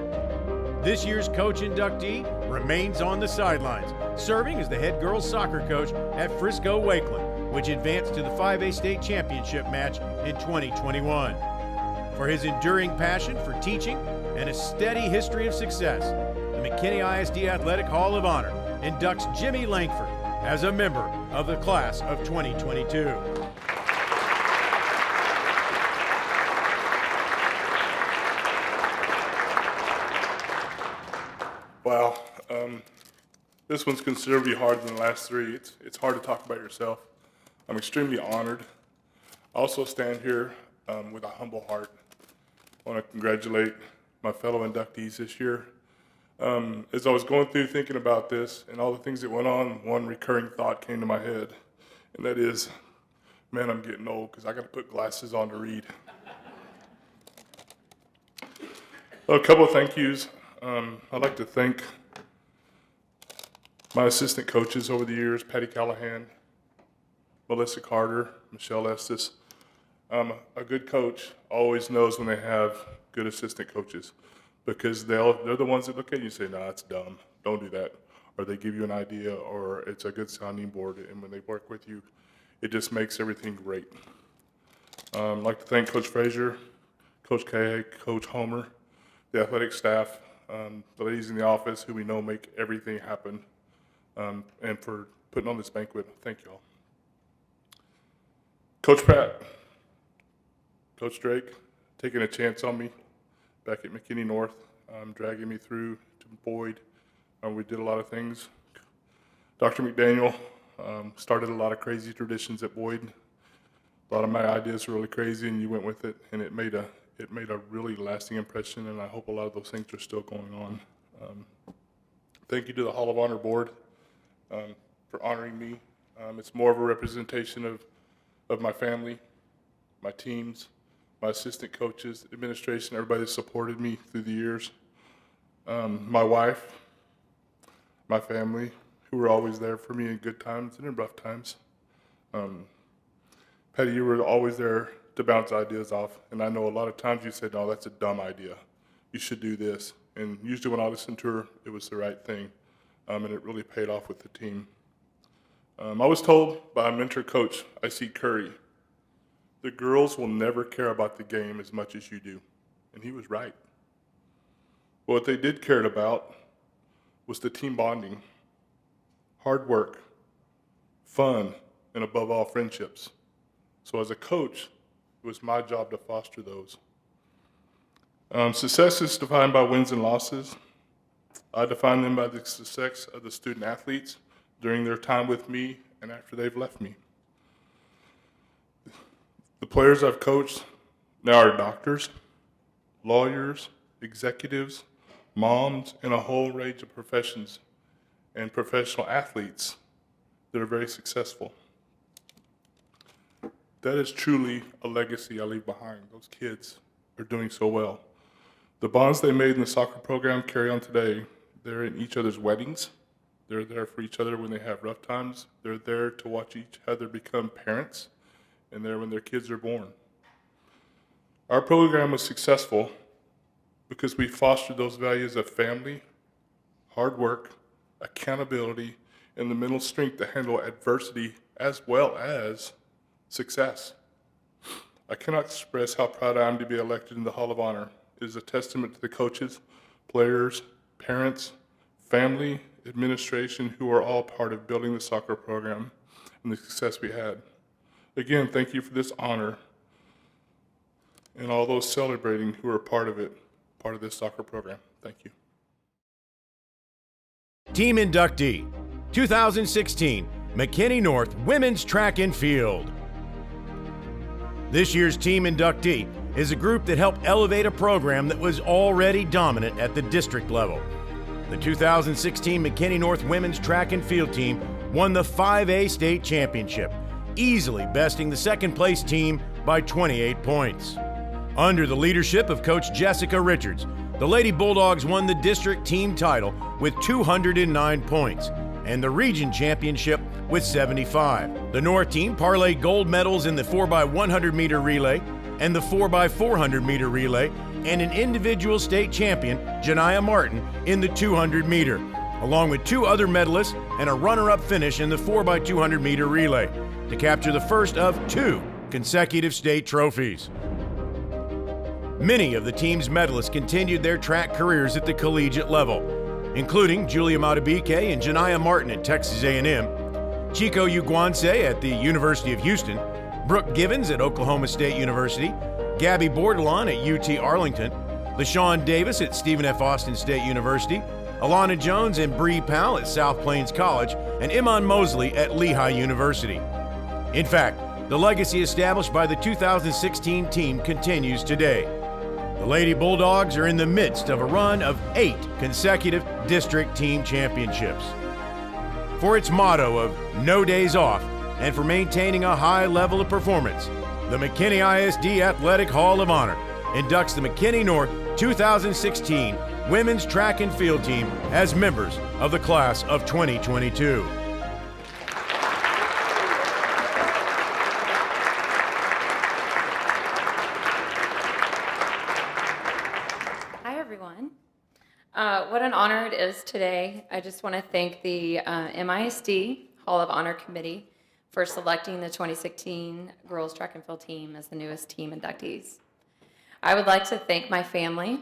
S2: This year's coach inductee remains on the sidelines, serving as the head girls soccer coach at Frisco Wakeland, which advanced to the 5A state championship match in 2021. For his enduring passion for teaching and a steady history of success, the McKinney ISD Athletic Hall of Honor inducts Jimmy Lankford as a member of the class of 2022.
S9: Wow, this one's considerably harder than the last 3. It's hard to talk about yourself. I'm extremely honored. I also stand here with a humble heart. I want to congratulate my fellow inductees this year. As I was going through thinking about this and all the things that went on, one recurring thought came to my head, and that is, man, I'm getting old because I got to put glasses on to read. A couple of thank yous. I'd like to thank my assistant coaches over the years, Patty Callahan, Melissa Carter, Michelle Estes. A good coach always knows when they have good assistant coaches because they're the ones that look at you and say, nah, it's dumb, don't do that. Or they give you an idea or it's a good sounding board, and when they work with you, it just makes everything great. I'd like to thank Coach Frazier, Coach Kay, Coach Homer, the athletic staff, the ladies in the office who we know make everything happen, and for putting on this banquet. Thank y'all. Coach Pratt, Coach Drake, taking a chance on me back at McKinney North, dragging me through to Boyd. We did a lot of things. Dr. McDaniel started a lot of crazy traditions at Boyd. A lot of my ideas were really crazy, and you went with it, and it made a really lasting impression, and I hope a lot of those things are still going on. Thank you to the Hall of Honor Board for honoring me. It's more of a representation of my family, my teams, my assistant coaches, administration, everybody that supported me through the years. My wife, my family, who were always there for me in good times and in rough times. Patty, you were always there to bounce ideas off, and I know a lot of times you said, no, that's a dumb idea. You should do this. And usually when I listened to her, it was the right thing, and it really paid off with the team. I was told by a mentor coach, I.C. Curry, the girls will never care about the game as much as you do. And he was right. What they did care about was the team bonding, hard work, fun, and above all, friendships. So as a coach, it was my job to foster those. Success is defined by wins and losses. I define them by the success of the student athletes during their time with me and after they've left me. The players I've coached now are doctors, lawyers, executives, moms, and a whole range of professions and professional athletes that are very successful. That is truly a legacy I leave behind. Those kids are doing so well. The bonds they made in the soccer program carry on today. They're in each other's weddings. They're there for each other when they have rough times. They're there to watch each other become parents, and there when their kids are born. Our program was successful because we fostered those values of family, hard work, accountability, and the mental strength to handle adversity as well as success. I cannot express how proud I am to be elected in the Hall of Honor. It is a testament to the coaches, players, parents, family, administration, who are all part of building the soccer program and the success we had. Again, thank you for this honor and all those celebrating who are part of it, part of this soccer program. Thank you.
S2: Team inductee, 2016, McKinney North Women's Track and Field. This year's team inductee is a group that helped elevate a program that was already dominant at the district level. The 2016 McKinney North Women's Track and Field team won the 5A state championship, easily besting the second place team by 28 points. Under the leadership of Coach Jessica Richards, the Lady Bulldogs won the district team title with 209 points and the region championship with 75. The North team parlayed gold medals in the 4x100 meter relay and the 4x400 meter relay, and an individual state champion, Jenia Martin, in the 200 meter, along with two other medalists and a runner-up finish in the 4x200 meter relay, to capture the first of 2 consecutive state trophies. Many of the team's medalists continued their track careers at the collegiate level, including Julia Matabike and Jenia Martin at Texas A&M, Chico Uguanse at the University of Houston, Brooke Givens at Oklahoma State University, Gabby Bordelon at UT Arlington, LaShawn Davis at Stephen F. Austin State University, Alana Jones and Bree Powell at South Plains College, and Iman Mosley at Lehigh University. In fact, the legacy established by the 2016 team continues today. The The Lady Bulldogs are in the midst of a run of 8 consecutive district team championships. For its motto of no days off and for maintaining a high level of performance, the McKinney ISD Athletic Hall of Honor inducts the McKinney North 2016 Women's Track and Field Team as members of the class of 2022.
S10: Hi, everyone. What an honor it is today. I just want to thank the MISD Hall of Honor Committee for selecting the 2016 Girls Track and Field Team as the newest team inductees. I would like to thank my family.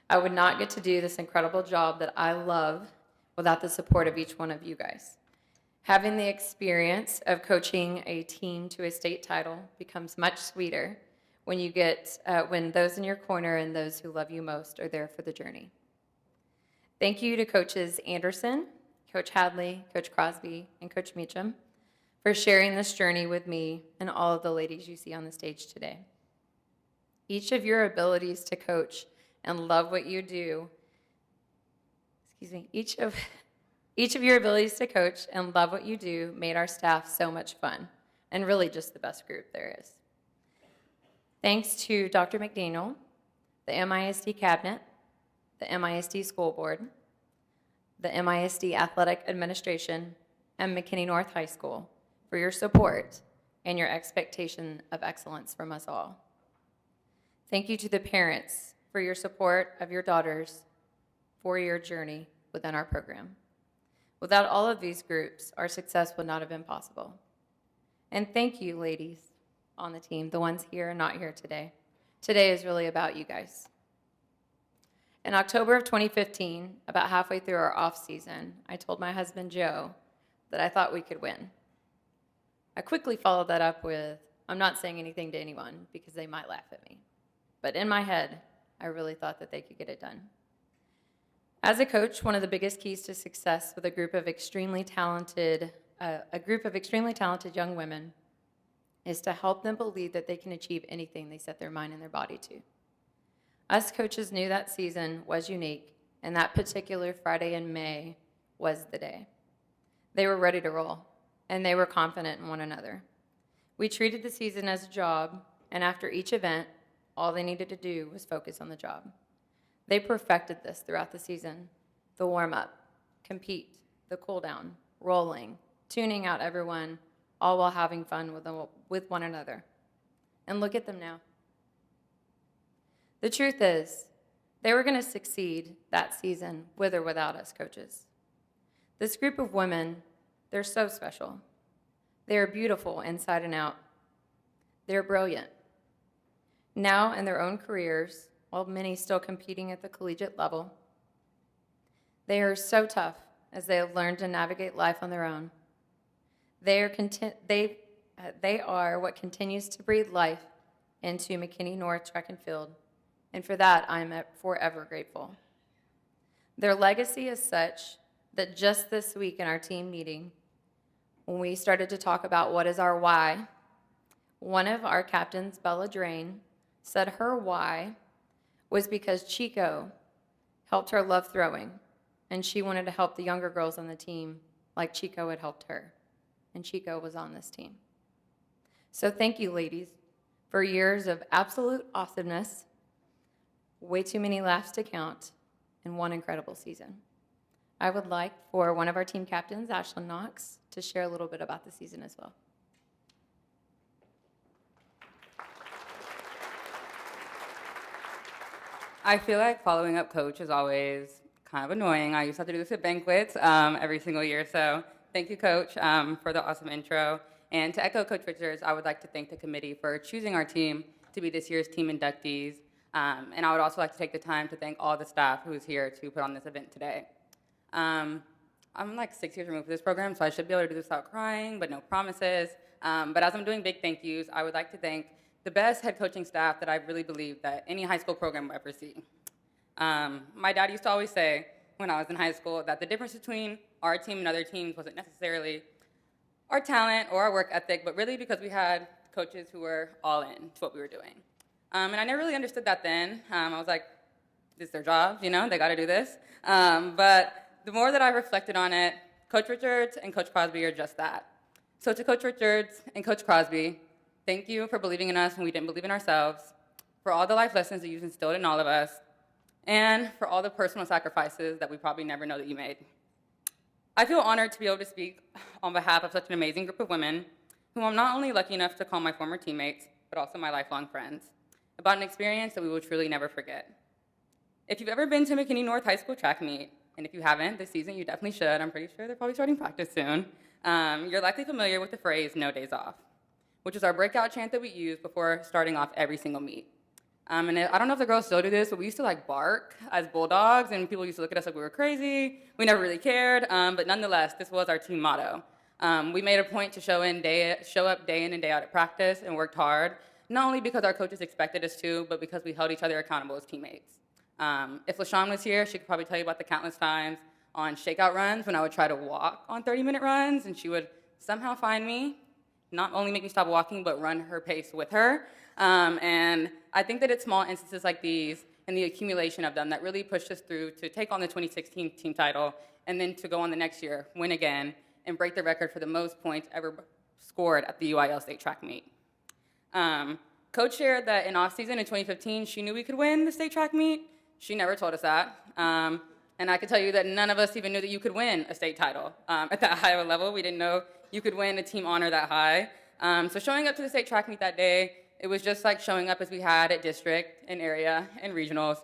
S10: I would not get to do this incredible job that I love without the support of each one of you guys. Having the experience of coaching a team to a state title becomes much sweeter when you get when those in your corner and those who love you most are there for the journey. Thank you to Coaches Anderson, Coach Hadley, Coach Crosby, and Coach Meacham for sharing this journey with me and all of the ladies you see on the stage today. Each of your abilities to coach and love what you do, each of your abilities to coach and love what you do made our staff so much fun and really just the best group there is. Thanks to Dr. McDaniel, the MISD Cabinet, the MISD School Board, the MISD Athletic Administration, and McKinney North High School for your support and your expectation of excellence from us all. Thank you to the parents for your support of your daughters for your journey within our program. Without all of these groups, our success would not have been possible. And thank you, ladies on the team, the ones here and not here today. Today is really about you guys. In October of 2015, about halfway through our off season, I told my husband, Joe, that I thought we could win. I quickly followed that up with, I'm not saying anything to anyone because they might laugh at me. But in my head, I really thought that they could get it done. As a coach, one of the biggest keys to success with a group of extremely talented young women is to help them believe that they can achieve anything they set their mind and their body to. Us coaches knew that season was unique, and that particular Friday in May was the day. They were ready to roll, and they were confident in one another. We treated the season as a job, and after each event, all they needed to do was focus on the job. They perfected this throughout the season: the warm-up, compete, the cool-down, rolling, tuning out everyone, all while having fun with one another. And look at them now. The truth is, they were going to succeed that season with or without us coaches. This group of women, they're so special. They are beautiful inside and out. They're brilliant. Now in their own careers, while many still competing at the collegiate level, they are so tough as they have learned to navigate life on their own. They are what continues to breathe life into McKinney North Track and Field, and for that I'm forever grateful. Their legacy is such that just this week in our team meeting, when we started to talk about what is our why, one of our captains, Bella Drain, said her why was because Chico helped her love throwing, and she wanted to help the younger girls on the team like Chico had helped her, and Chico was on this team. So thank you, ladies, for years of absolute awesomeness, way too many laughs to count, and one incredible season. I would like for one of our team captains, Ashlyn Knox, to share a little bit about the season as well.
S11: I feel like following up Coach is always kind of annoying. I used to have to do this at banquets every single year. So thank you, Coach, for the awesome intro. And to echo Coach Richards, I would like to thank the committee for choosing our team to be this year's team inductees. And I would also like to take the time to thank all the staff who is here to put on this event today. I'm like 6 years removed from this program, so I should be able to do this without crying, but no promises. But as I'm doing big thank yous, I would like to thank the best head coaching staff that I really believe that any high school program will ever see. My dad used to always say when I was in high school that the difference between our team and other teams wasn't necessarily our talent or our work ethic, but really because we had coaches who were all in to what we were doing. And I never really understood that then. I was like, this is their job, you know, they got to do this. But the more that I reflected on it, Coach Richards and Coach Crosby are just that. So to Coach Richards and Coach Crosby, thank you for believing in us when we didn't believe in ourselves, for all the life lessons that you've instilled in all of us, and for all the personal sacrifices that we probably never know that you made. I feel honored to be able to speak on behalf of such an amazing group of women, whom I'm not only lucky enough to call my former teammates, but also my lifelong friends, about an experience that we will truly never forget. If you've ever been to McKinney North High School track meet, and if you haven't this season, you definitely should. I'm pretty sure they're probably starting practice soon. You're likely familiar with the phrase, "no days off," which is our breakout chant that we use before starting off every single meet. And I don't know if the girls still do this, but we used to like bark as bulldogs, and people used to look at us like we were crazy. We never really cared, but nonetheless, this was our team motto. We made a point to show up day in and day out at practice and worked hard, not only because our coaches expected us to, but because we held each other accountable as teammates. If LaShawn was here, she could probably tell you about the countless times on shakeout runs when I would try to walk on 30-minute runs, and she would somehow find me, not only make me stop walking, but run her pace with her. And I think that it's small instances like these and the accumulation of them that really pushed us through to take on the 2016 team title and then to go on the next year, win again, and break the record for the most points ever scored at the UIL state track meet. Coach shared that in off-season in 2015, she knew we could win the state track meet. She never told us that. And I can tell you that none of us even knew that you could win a state title at that high of a level. We didn't know you could win a team honor that high. So showing up to the state track meet that day, it was just like showing up as we had at district and area and regionals.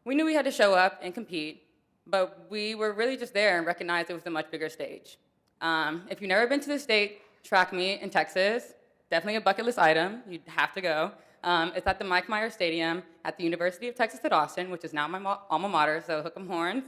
S11: We knew we had to show up and compete, but we were really just there and recognized it was a much bigger stage. If you've never been to the state track meet in Texas, definitely a bucket list item. You'd have to go. It's at the Mike Meyer Stadium at the University of Texas at Austin, which is now my alma mater, so hook 'em horns.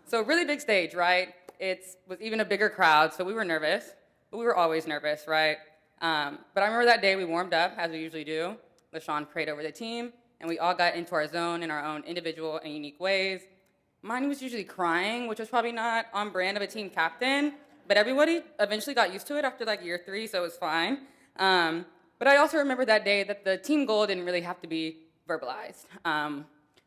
S11: So really big stage, right? It was even a bigger crowd, so we were nervous, but we were always nervous, right? But I remember that day we warmed up, as we usually do. LaShawn prayed over the team, and we all got into our zone in our own individual and unique ways. Mine was usually crying, which was probably not on brand of a team captain, but everybody eventually got used to it after like year 3, so it was fine. But I also remember that day that the team goal didn't really have to be verbalized.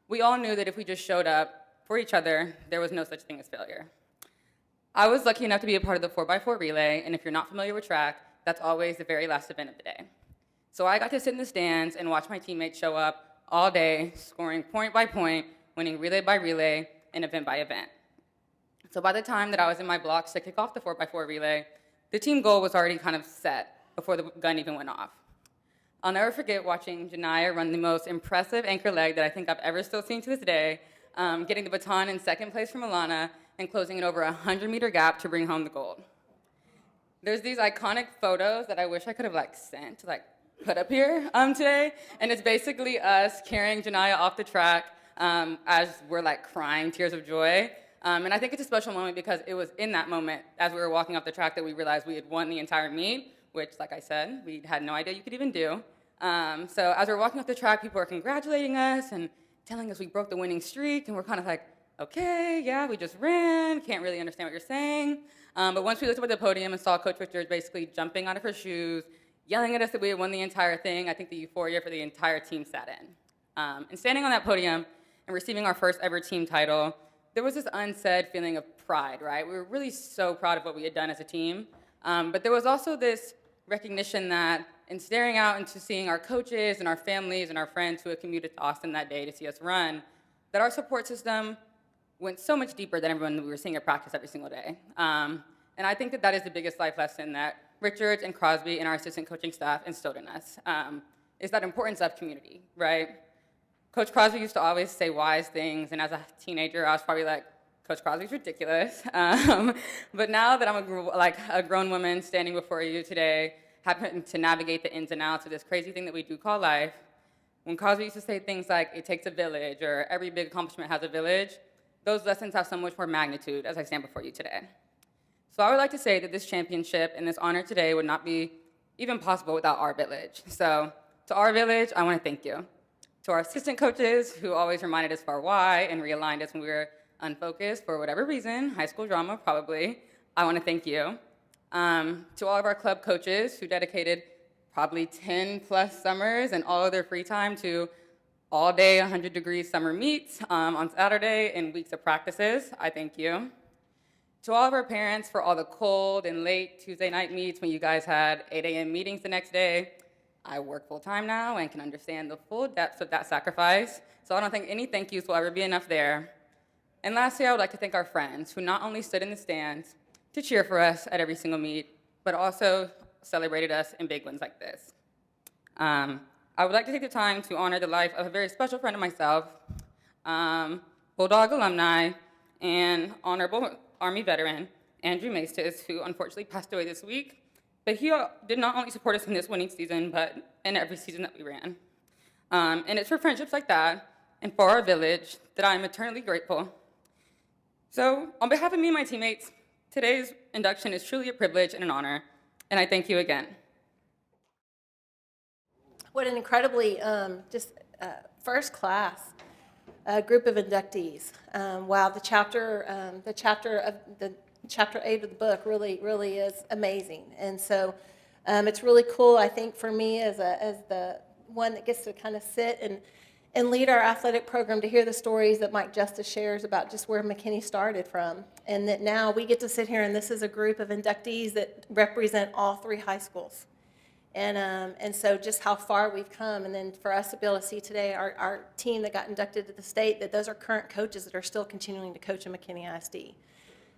S11: We all knew that if we just showed up for each other, there was no such thing as failure. I was lucky enough to be a part of the 4x4 relay, and if you're not familiar with track, that's always the very last event of the day. So I got to sit in the stands and watch my teammates show up all day, scoring point by point, winning relay by relay, and event by event. So by the time that I was in my blocks to kick off the 4x4 relay, the team goal was already kind of set before the gun even went off. I'll never forget watching Janiyah run the most impressive anchor leg that I think I've ever still seen to this day, getting the baton in second place from Alana and closing it over a 100-meter gap to bring home the gold. There's these iconic photos that I wish I could have sent to put up here today, and it's basically us carrying Janiyah off the track as we're crying tears of joy. And I think it's a special moment because it was in that moment as we were walking off the track that we realized we had won the entire meet, which, like I said, we had no idea you could even do. So as we're walking off the track, people are congratulating us and telling us we broke the winning streak, and we're kind of like, okay, yeah, we just ran, can't really understand what you're saying. But once we looked up at the podium and saw Coach Richards basically jumping out of her shoes, yelling at us that we had won the entire thing, I think the euphoria for the entire team sat in. And standing on that podium and receiving our first ever team title, there was this unsaid feeling of pride, right? We were really so proud of what we had done as a team. But there was also this recognition that in staring out into seeing our coaches and our families and our friends who had commuted to Austin that day to see us run, that our support system went so much deeper than everyone that we were seeing at practice every single day. And I think that that is the biggest life lesson that Richards and Crosby and our assistant coaching staff instilled in us, is that importance of community, right? Coach Crosby used to always say wise things, and as a teenager, I was probably like, Coach Crosby's ridiculous. But now that I'm a grown woman standing before you today, having to navigate the ins and outs of this crazy thing that we do call life, when Crosby used to say things like, it takes a village, or every big accomplishment has a village, those lessons have so much more magnitude as I stand before you today. So I would like to say that this championship and this honor today would not be even possible without our village. So to our village, I want to thank you. To our assistant coaches who always reminded us of our why and realigned us when we were unfocused for whatever reason, high school drama probably, I want to thank you. To all of our club coaches who dedicated probably 10 plus summers and all of their free time to all day 100-degree summer meets on Saturday and weeks of practices. I thank you. To all of our parents for all the cold and late Tuesday night meets when you guys had 8 a.m. meetings the next day. I work full time now and can understand the full depths of that sacrifice, so I don't think any thank yous will ever be enough there. And lastly, I would like to thank our friends who not only stood in the stands to cheer for us at every single meet, but also celebrated us in big wins like this. I would like to take the time to honor the life of a very special friend of myself, Bulldog alumni, and honorable Army veteran, Andrew Maestas, who unfortunately passed away this week. But he did not only support us in this winning season, but in every season that we ran. And it's for friendships like that and for our village that I am eternally grateful. So on behalf of me and my teammates, today's induction is truly a privilege and an honor, and I thank you again.
S1: What an incredibly first class group of inductees. Wow, the chapter 8 of the book really is amazing. And so it's really cool, I think, for me as the one that gets to kind of sit and lead our athletic program to hear the stories that Mike Justice shares about just where McKinney started from. And that now we get to sit here and this is a group of inductees that represent all 3 high schools. And so just how far we've come, and then for us to be able to see today our team that got inducted to the state, that those are current coaches that are still continuing to coach in McKinney ISD.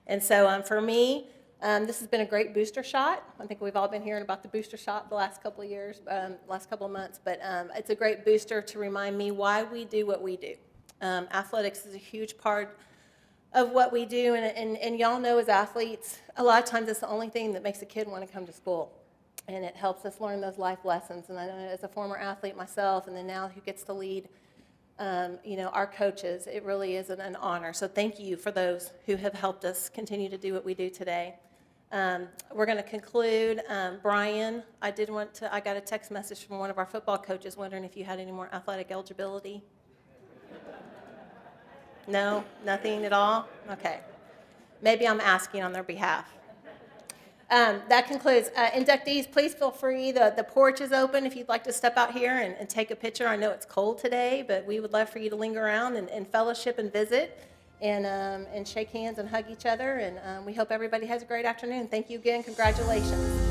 S1: And so for me, this has been a great booster shot. I think we've all been hearing about the booster shot the last couple of years, last couple of months, but it's a great booster to remind me why we do what we do. Athletics is a huge part of what we do, and y'all know as athletes, a lot of times it's the only thing that makes a kid want to come to school. And it helps us learn those life lessons. And I know as a former athlete myself, and then now who gets to lead, our coaches, it really is an honor. So thank you for those who have helped us continue to do what we do today. We're going to conclude. Bryan, I got a text message from one of our football coaches wondering if you had any more athletic eligibility. No, nothing at all? Okay. Maybe I'm asking on their behalf. That concludes. Inductees, please feel free. The porch is open if you'd like to step out here and take a picture. I know it's cold today, but we would love for you to linger around and fellowship and visit and shake hands and hug each other. And we hope everybody has a great afternoon. Thank you again. Congratulations.